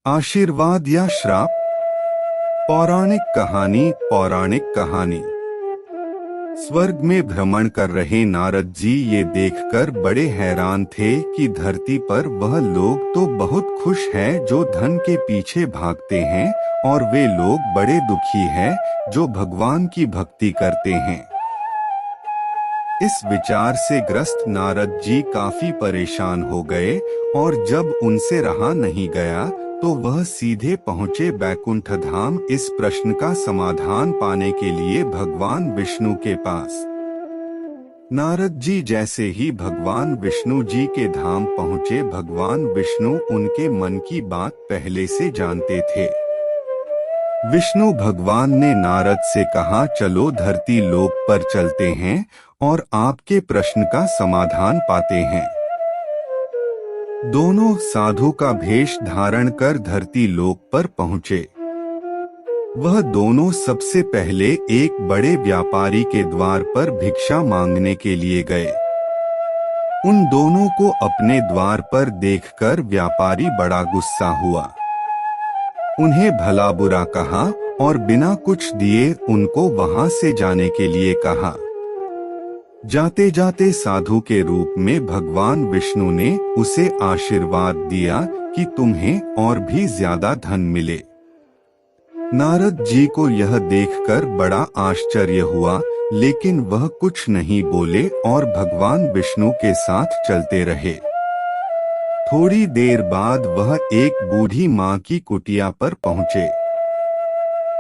आशीर्वाद या श्राप। पौराणिक कहानी। स्वर्ग में भ्रमण कर रहे नारद जी ये देखकर बड़े हैरान थे कि धरती पर वह लोग तो बहुत खुश हैं जो धन के पीछे भागते हैं, और वे लोग बड़े दुखी हैं जो भगवान की भक्ति करते हैं। इस विचार से ग्रस्त नारद जी काफी परेशान हो गए, और जब उनसे रहा नहीं गया तो वह सीधे पहुँचे बैकुंठ धाम इस प्रश्न का समाधान पाने के लिए भगवान विष्णु के पास। नारद जी जैसे ही भगवान विष्णु जी के धाम पहुँचे, भगवान विष्णु उनके मन की बात पहले से जानते थे। विष्णु भगवान ने नारद से कहा, चलो धरती लोक पर चलते हैं और आपके प्रश्न का समाधान पाते हैं। दोनों साधु का भेष धारण कर धरती लोक पर पहुँचे। वह दोनों सबसे पहले एक बड़े व्यापारी के द्वार पर भिक्षा मांगने के लिए गए। उन दोनों को अपने द्वार पर देखकर व्यापारी बड़ा गुस्सा हुआ। उन्हें भला बुरा कहा और बिना कुछ दिए उनको वहां से जाने के लिए कहा। जाते जाते साधु के रूप में भगवान विष्णु ने उसे आशीर्वाद दिया कि तुम्हें और भी ज्यादा धन मिले। नारद जी को यह देखकर बड़ा आश्चर्य हुआ, लेकिन वह कुछ नहीं बोले और भगवान विष्णु के साथ चलते रहे। थोड़ी देर बाद वह एक बूढ़ी माँ की कुटिया पर पहुँचे।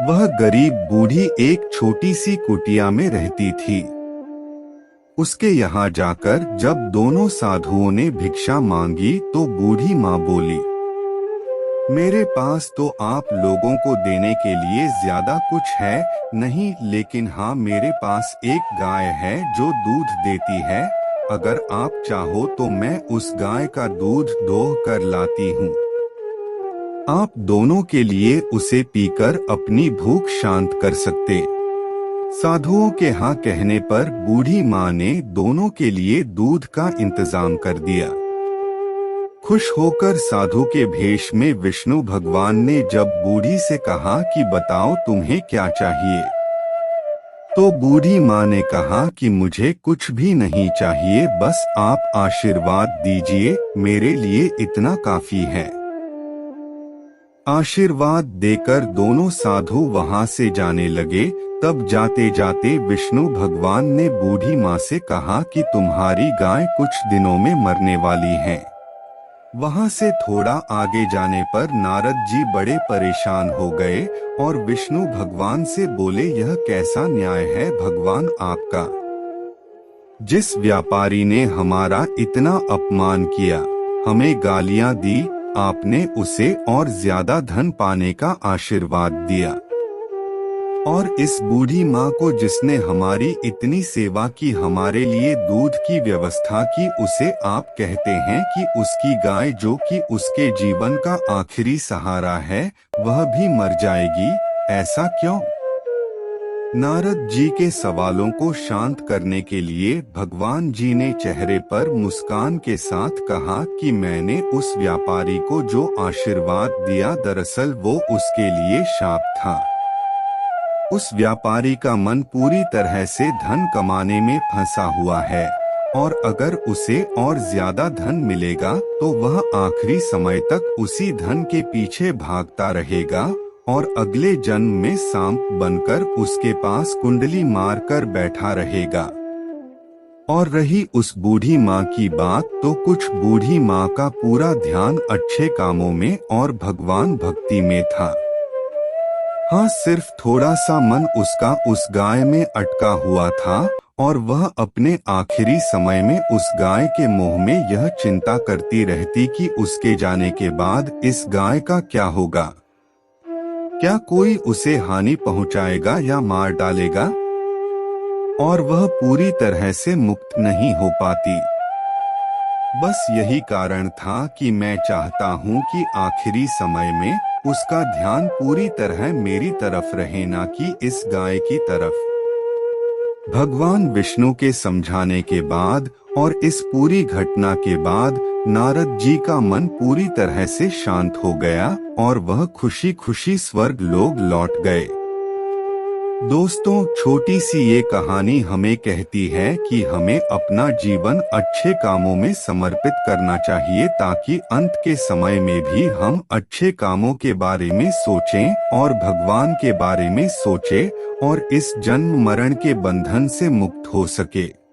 वह गरीब बूढ़ी एक छोटी सी कुटिया में रहती थी। उसके यहाँ जाकर जब दोनों साधुओं ने भिक्षा मांगी तो बूढ़ी माँ बोली, मेरे पास तो आप लोगों को देने के लिए ज्यादा कुछ है नहीं, लेकिन हाँ, मेरे पास एक गाय है जो दूध देती है। अगर आप चाहो तो मैं उस गाय का दूध दोह कर लाती हूँ। आप दोनों के लिए उसे पीकर अपनी भूख शांत कर सकते। साधुओं के हाँ कहने पर बूढ़ी माँ ने दोनों के लिए दूध का इंतजाम कर दिया। खुश होकर साधु के भेष में विष्णु भगवान ने जब बूढ़ी से कहा कि बताओ तुम्हें क्या चाहिए, तो बूढ़ी माँ ने कहा कि मुझे कुछ भी नहीं चाहिए, बस आप आशीर्वाद दीजिए, मेरे लिए इतना काफी है। आशीर्वाद देकर दोनों साधु वहां से जाने लगे। तब जाते जाते विष्णु भगवान ने बूढ़ी माँ से कहा कि तुम्हारी गाय कुछ दिनों में मरने वाली है। वहां से थोड़ा आगे जाने पर नारद जी बड़े परेशान हो गए और विष्णु भगवान से बोले, यह कैसा न्याय है भगवान आपका? जिस व्यापारी ने हमारा इतना अपमान किया, हमें गालियां दी, आपने उसे और ज्यादा धन पाने का आशीर्वाद दिया। और इस बूढ़ी माँ को जिसने हमारी इतनी सेवा की, हमारे लिए दूध की व्यवस्था की, उसे आप कहते हैं कि उसकी गाय जो कि उसके जीवन का आखिरी सहारा है, वह भी मर जाएगी, ऐसा क्यों? नारद जी के सवालों को शांत करने के लिए भगवान जी ने चेहरे पर मुस्कान के साथ कहा कि मैंने उस व्यापारी को जो आशीर्वाद दिया, दरअसल वो उसके लिए शाप था। उस व्यापारी का मन पूरी तरह से धन कमाने में फंसा हुआ है, और अगर उसे और ज्यादा धन मिलेगा तो वह आखिरी समय तक उसी धन के पीछे भागता रहेगा और अगले जन्म में सांप बनकर उसके पास कुंडली मारकर बैठा रहेगा। और रही उस बूढ़ी माँ की बात, तो कुछ बूढ़ी माँ का पूरा ध्यान अच्छे कामों में और भगवान भक्ति में था। हाँ, सिर्फ थोड़ा सा मन उसका उस गाय में अटका हुआ था, और वह अपने आखिरी समय में उस गाय के मोह में यह चिंता करती रहती कि उसके जाने के बाद इस गाय का क्या होगा, क्या कोई उसे हानि पहुंचाएगा या मार डालेगा, और वह पूरी तरह से मुक्त नहीं हो पाती। बस यही कारण था कि मैं चाहता हूँ कि आखिरी समय में उसका ध्यान पूरी तरह मेरी तरफ रहे, ना कि इस गाय की तरफ। भगवान विष्णु के समझाने के बाद और इस पूरी घटना के बाद नारद जी का मन पूरी तरह से शांत हो गया और वह खुशी खुशी स्वर्ग लोक लौट गए। दोस्तों, छोटी सी ये कहानी हमें कहती है कि हमें अपना जीवन अच्छे कामों में समर्पित करना चाहिए, ताकि अंत के समय में भी हम अच्छे कामों के बारे में सोचें और भगवान के बारे में सोचें और इस जन्म मरण के बंधन से मुक्त हो सके।